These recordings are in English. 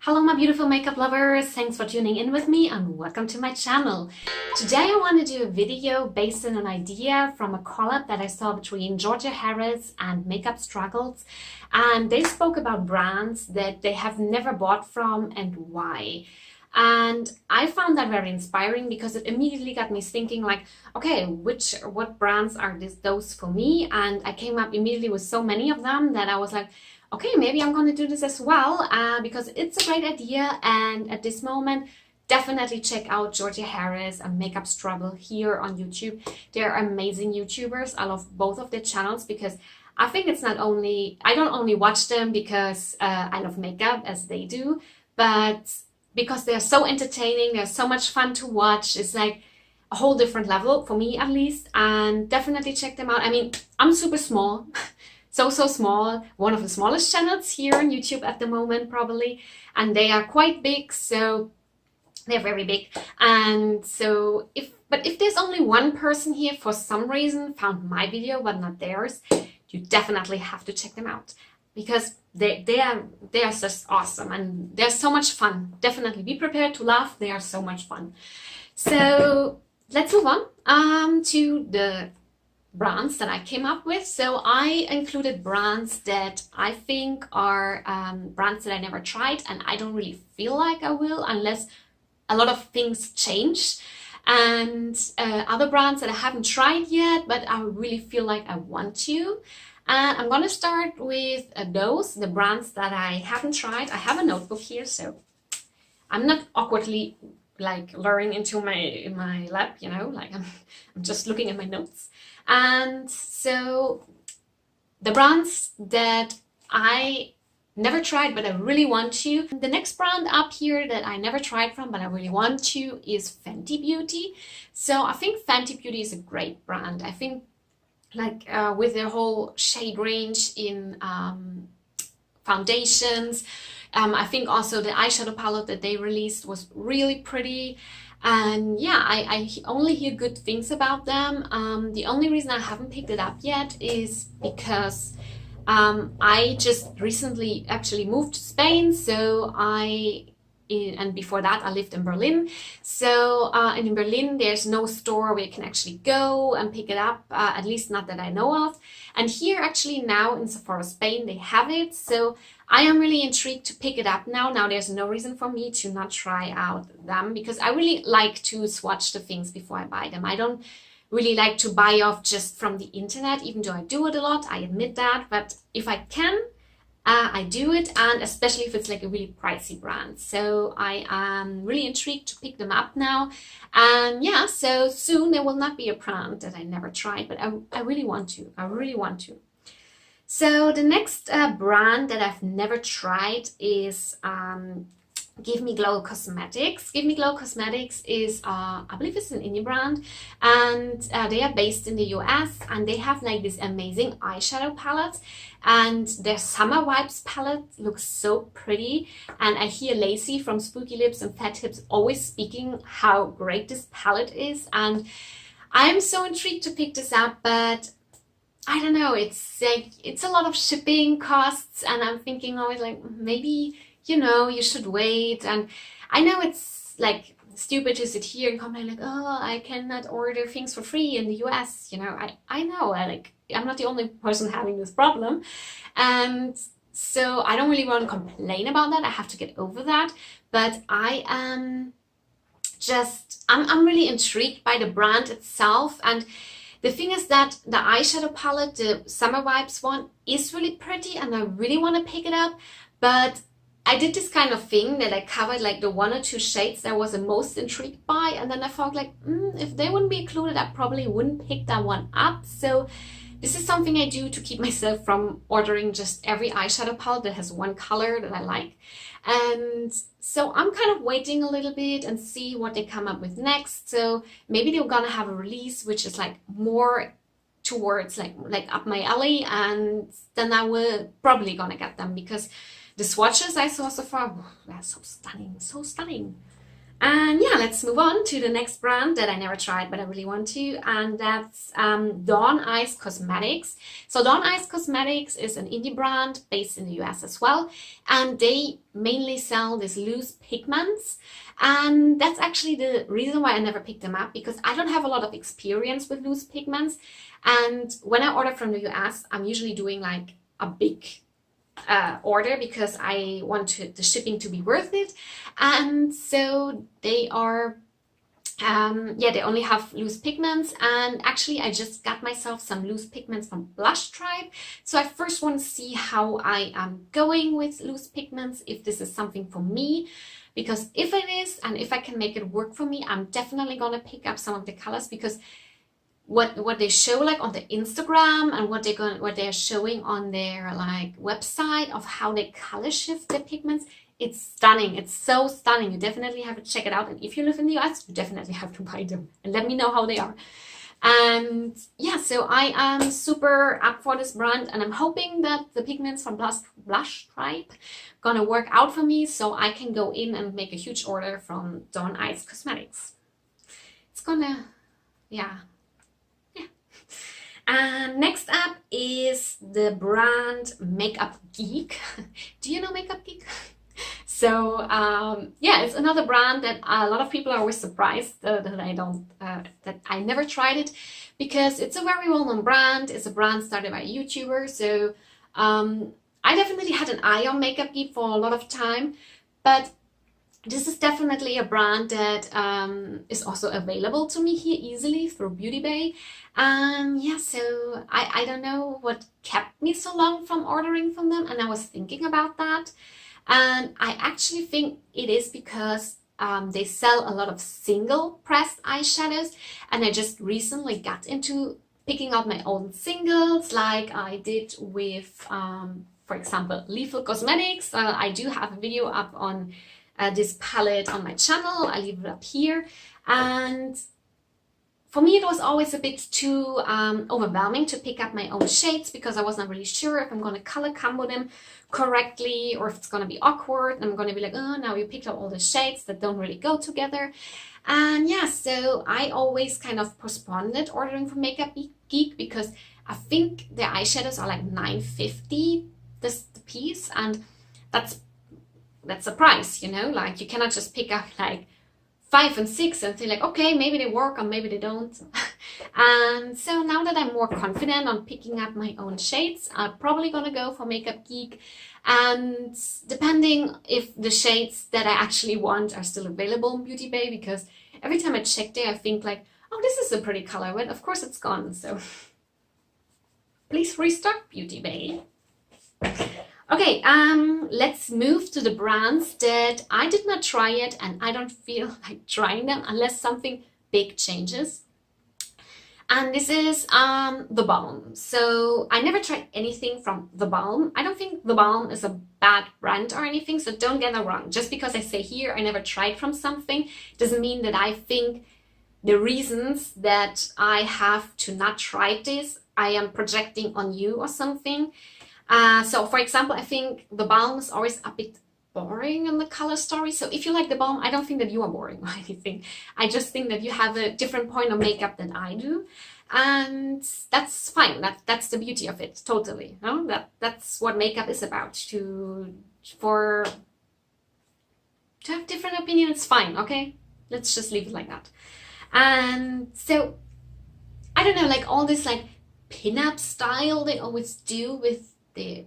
Hello my beautiful makeup lovers, thanks for tuning in with me and welcome to my channel. Today I want to do a video based on an idea from a collab that I saw between Georgia Harris and MakeupStruggles, and they spoke about brands that they have never bought from and why. And I found that very inspiring because it immediately got me thinking like, okay, what brands are those for me? And I came up immediately with so many of them that I was like, okay, maybe I'm going to do this as well because it's a great idea. And at this moment, definitely check out Georgia Harris and MakeupStruggles here on YouTube. They're amazing YouTubers. I love both of their channels because I think it's not only, I don't only watch them because I love makeup as they do, but because they're so entertaining, they're so much fun to watch. It's like a whole different level for me at least, and definitely check them out. I mean, I'm super small. So small, one of the smallest channels here on YouTube at the moment probably, and they are quite big, so they're very big. And so if there's only one person here for some reason found my video but not theirs, you definitely have to check them out because they are just awesome and they're so much fun. Definitely be prepared to laugh, they are so much fun. So let's move on to the brands that I came up with. So I included brands that I think are brands that I never tried and I don't really feel like I will unless a lot of things change, and other brands that I haven't tried yet but I really feel like I want to. And I'm gonna start with the brands that I haven't tried. I have a notebook here, so I'm not awkwardly like luring into my lap, you know, like I'm just looking at my notes. And so the brands that I never tried but I really want to. The next brand up here that I never tried from but I really want to is Fenty Beauty. So I think Fenty Beauty is a great brand. I think like with their whole shade range in foundations. I think also the eyeshadow palette that they released was really pretty. And yeah, I only hear good things about them. The only reason I haven't picked it up yet is because I just recently actually moved to Spain, so and before that I lived in Berlin. So and in Berlin there's no store where you can actually go and pick it up, at least not that I know of. And here actually now in Sephora Spain they have it, so I am really intrigued to pick it up now. Now there's no reason for me to not try out them because I really like to swatch the things before I buy them. I don't really like to buy off just from the internet, even though I do it a lot, I admit that. But if I can, I do it, and especially if it's like a really pricey brand. So I am really intrigued to pick them up now. And yeah, so soon there will not be a brand that I never tried, but I really want to. I really want to. So the next brand that I've never tried is Give Me Glow Cosmetics. Give Me Glow Cosmetics is, I believe it's an indie brand, and they are based in the US, and they have like this amazing eyeshadow palette, and their Summer Vibes palette looks so pretty. And I hear Lacey from Spooky Lips and Fat Tips always speaking how great this palette is, and I'm so intrigued to pick this up, but I don't know, it's like, it's a lot of shipping costs, and I'm thinking always like, maybe, you know, you should wait. And I know it's like stupid to sit here and complain like, oh, I cannot order things for free in the US, you know. I know, I'm not the only person having this problem, and so I don't really want to complain about that. I have to get over that, but I am I'm really intrigued by the brand itself. And the thing is that the eyeshadow palette, the Summer Vibes one, is really pretty and I really want to pick it up. But I did this kind of thing that I covered like the one or two shades that I was the most intrigued by. And then I thought like, if they wouldn't be included, I probably wouldn't pick that one up. So this is something I do to keep myself from ordering just every eyeshadow palette that has one color that I like. And so I'm kind of waiting a little bit and see what they come up with next. So maybe they're gonna have a release which is like more towards like up my alley, and then I will probably gonna get them because the swatches I saw so far, they're so stunning, so stunning. And yeah, let's move on to the next brand that I never tried, but I really want to, and that's Dawn Eyes Cosmetics. So Dawn Eyes Cosmetics is an indie brand based in the US as well, and they mainly sell these loose pigments. And that's actually the reason why I never picked them up, because I don't have a lot of experience with loose pigments. And when I order from the US, I'm usually doing like a big order because I want the shipping to be worth it. And so they are yeah, they only have loose pigments, and actually I just got myself some loose pigments from Blush Tribe. So I first want to see how I am going with loose pigments, if this is something for me, because if it is, and if I can make it work for me, I'm definitely gonna pick up some of the colors, because what they show like on the Instagram and what they're showing on their like website of how they color shift their pigments, it's stunning. It's so stunning. You definitely have to check it out, and if you live in the US, you definitely have to buy them and let me know how they are. And yeah, so I am super up for this brand, and I'm hoping that the pigments from Blush Tribe gonna work out for me, so I can go in and make a huge order from Dawn Eyes Cosmetics. It's gonna, yeah. And next up is the brand Makeup Geek. Do you know Makeup Geek? So yeah, it's another brand that a lot of people are always surprised that I never tried it, because it's a very well-known brand. It's a brand started by a YouTuber. So I definitely had an eye on Makeup Geek for a lot of time, but this is definitely a brand that is also available to me here easily through Beauty Bay. And yeah, so I don't know what kept me so long from ordering from them, and I was thinking about that. And I actually think it is because they sell a lot of single pressed eyeshadows, and I just recently got into picking out my own singles like I did with, for example, Lethal Cosmetics. I do have a video up on this palette on my channel. I leave it up here. And for me, it was always a bit too overwhelming to pick up my own shades, because I was not really sure if I'm going to color combo them correctly, or if it's going to be awkward and I'm going to be like, oh, now you picked up all the shades that don't really go together. And yeah, so I always kind of postponed ordering from Makeup Geek, because I think their eyeshadows are like $9.50 the piece, and that's the price, you know, like you cannot just pick up like 5 and 6 and think like, okay, maybe they work or maybe they don't. And so now that I'm more confident on picking up my own shades, I'm probably gonna go for Makeup Geek. And depending if the shades that I actually want are still available on Beauty Bay, because every time I check there, I think like, oh, this is a pretty color, but of course it's gone. So please restock Beauty Bay. Okay, let's move to the brands that I did not try yet, and I don't feel like trying them unless something big changes. And this is theBalm. So I never tried anything from theBalm. I don't think theBalm is a bad brand or anything, so don't get me wrong. Just because I say here I never tried from something doesn't mean that I think the reasons that I have to not try this I am projecting on you or something. So for example, I think theBalm is always a bit boring in the color story. So if you like theBalm, I don't think that you are boring or anything. I just think that you have a different point of makeup than I do. And that's fine. That's the beauty of it, totally. No? That's what makeup is about. To have different opinions, it's fine, okay? Let's just leave it like that. And so, I don't know, like all this like pin-up style they always do with the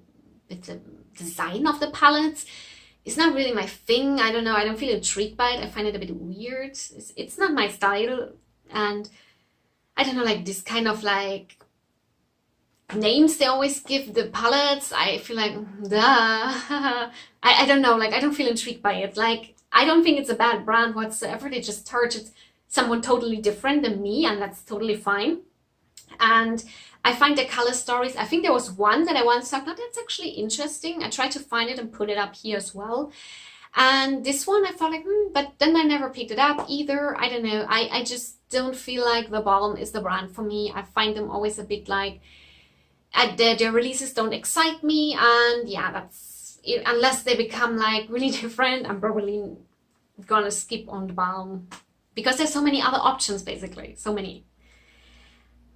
design of the palettes, it's not really my thing. I don't know, I don't feel intrigued by it. I find it a bit weird. It's not my style. And I don't know, like this kind of like names they always give the palettes, I feel like, duh. I don't know, like I don't feel intrigued by it. Like I don't think it's a bad brand whatsoever. They just target someone totally different than me, and that's totally fine. And I find the color stories, I think there was one that I once thought, oh, that's actually interesting. I tried to find it and put it up here as well. And this one I thought like, but then I never picked it up either. I don't know. I just don't feel like theBalm is the brand for me. I find them always a bit like, their releases don't excite me. And yeah, that's, unless they become like really different, I'm probably gonna skip on theBalm because there's so many other options, basically, so many.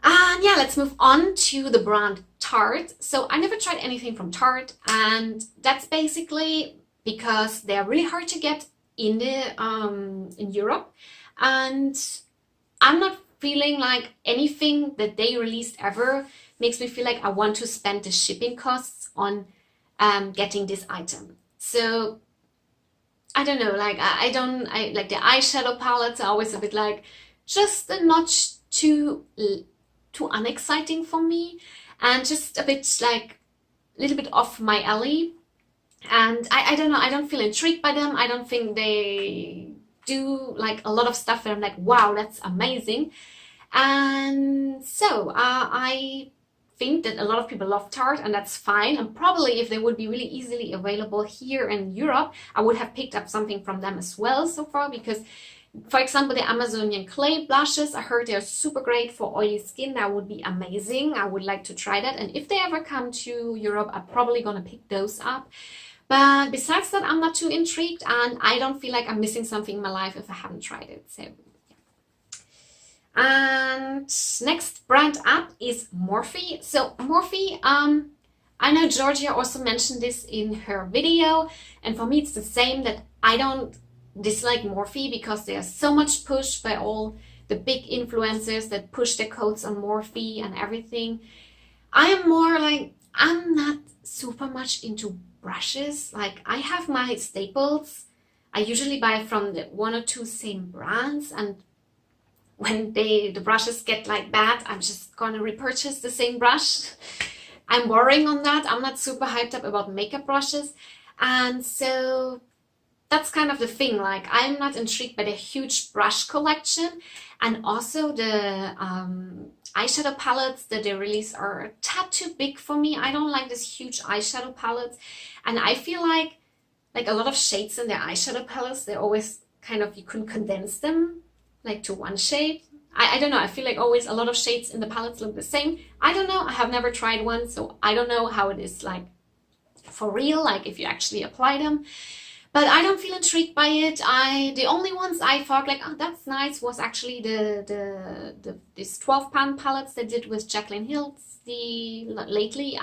And yeah, let's move on to the brand Tarte. So I never tried anything from Tarte, and that's basically because they're really hard to get in the in Europe, and I'm not feeling like anything that they released ever makes me feel like I want to spend the shipping costs on getting this item. So I don't know, like I like the eyeshadow palettes are always a bit like just a notch too unexciting for me, and just a bit like a little bit off my alley. And I don't know, I don't feel intrigued by them. I don't think they do like a lot of stuff that I'm like, wow, that's amazing. And so I think that a lot of people love Tarte, and that's fine. And probably if they would be really easily available here in Europe, I would have picked up something from them as well so far, because for example, the Amazonian clay blushes, I heard they're super great for oily skin. That would be amazing. I would like to try that. And if they ever come to Europe, I'm probably gonna pick those up. But besides that, I'm not too intrigued, and I don't feel like I'm missing something in my life if I haven't tried it. So, yeah. And next brand up is Morphe. So Morphe, I know Georgia also mentioned this in her video, and for me it's the same, that I don't dislike Morphe because there's so much push by all the big influencers that push their codes on Morphe and everything. I am more like, I'm not super much into brushes. Like, I have my staples. I usually buy from the one or two same brands, and when the brushes get like bad, I'm just gonna repurchase the same brush. I'm worrying on that. I'm not super hyped up about makeup brushes, and so that's kind of the thing. Like, I'm not intrigued by the huge brush collection, and also the eyeshadow palettes that they release are a tad too big for me. I don't like this huge eyeshadow palettes, and I feel like a lot of shades in their eyeshadow palettes, they're always kind of, you can condense them like to one shade. I don't know, I feel like always a lot of shades in the palettes look the same. I don't know, I have never tried one, so I don't know how it is like for real, like if you actually apply them. But I don't feel intrigued by it. The only ones I thought like, oh, that's nice, was actually this 12-pound palettes they did with Jaclyn Hill lately,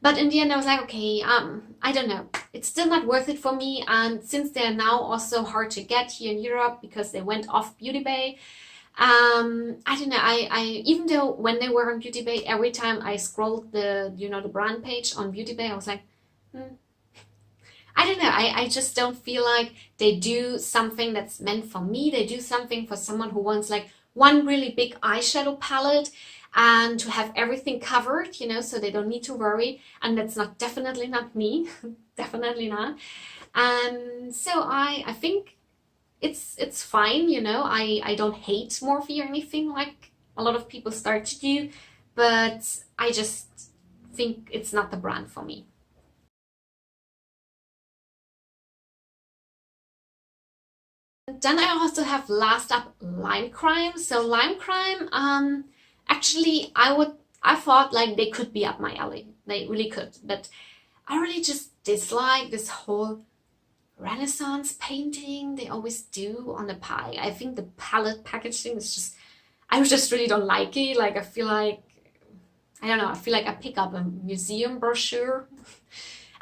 but in the end I was like, okay, I don't know, it's still not worth it for me. And since they're now also hard to get here in Europe because they went off Beauty Bay, I don't know, I even though when they were on Beauty Bay, every time I scrolled the brand page on Beauty Bay, I was like, I don't know, I just don't feel like they do something that's meant for me. They do something for someone who wants like one really big eyeshadow palette and to have everything covered, so they don't need to worry. And that's definitely not me, definitely not. And so I think it's fine, I don't hate Morphe or anything like a lot of people start to do, but I just think it's not the brand for me. Then I also have last up Lime Crime. So Lime Crime, actually I thought like they could be up my alley. They really could, but I really just dislike this whole Renaissance painting they always do on the pie. I think the palette packaging is just, I just really don't like it. Like, I feel like, I don't know, I feel like I pick up a museum brochure.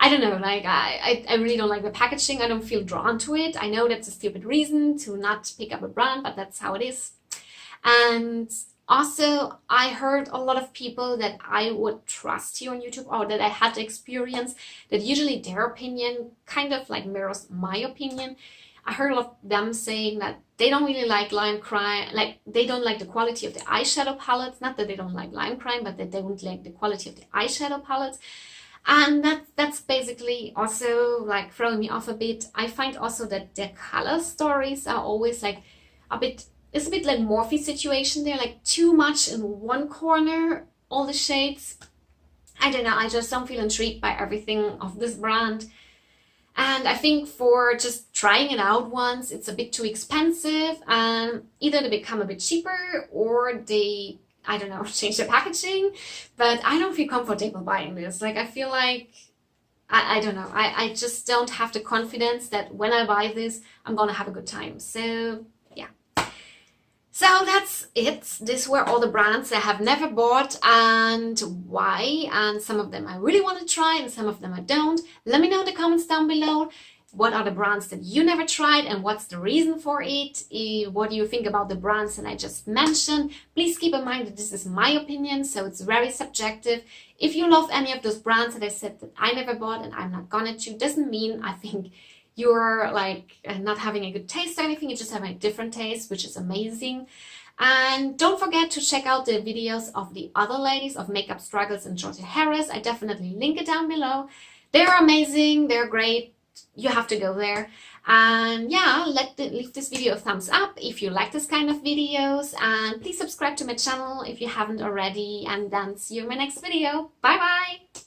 I don't know, like I really don't like the packaging. I don't feel drawn to it. I know that's a stupid reason to not pick up a brand, but that's how it is. And also, I heard a lot of people that I would trust here on YouTube, or that I had the experience, that usually their opinion kind of like mirrors my opinion. I heard a lot of them saying that they don't really like Lime Crime, like they don't like the quality of the eyeshadow palettes. Not that they don't like Lime Crime, but that they don't like the quality of the eyeshadow palettes. And that's basically also like throwing me off a bit. I find also that their color stories are always like it's a bit like Morphe situation. They're like too much in one corner, all the shades. I don't know, I just don't feel intrigued by everything of this brand. And I think for just trying it out once, it's a bit too expensive, and either they become a bit cheaper or they, I don't know, change the packaging. But I don't feel comfortable buying this. Like, I feel like I don't know. I just don't have the confidence that when I buy this, I'm gonna have a good time. So yeah. So that's it. These were all the brands I have never bought and why. And some of them I really want to try and some of them I don't. Let me know in the comments down below. What are the brands that you never tried and what's the reason for it? What do you think about the brands that I just mentioned? Please keep in mind that this is my opinion, so it's very subjective. If you love any of those brands that I said that I never bought and I'm not gonna to, doesn't mean I think you're like not having a good taste or anything. You just have a different taste, which is amazing. And don't forget to check out the videos of the other ladies of MakeupStruggles and Georgia Harris. I definitely link it down below. They're amazing, they're great. You have to go there. And yeah, leave this video a thumbs up if you like this kind of videos, and please subscribe to my channel if you haven't already, and then see you in my next video. Bye bye.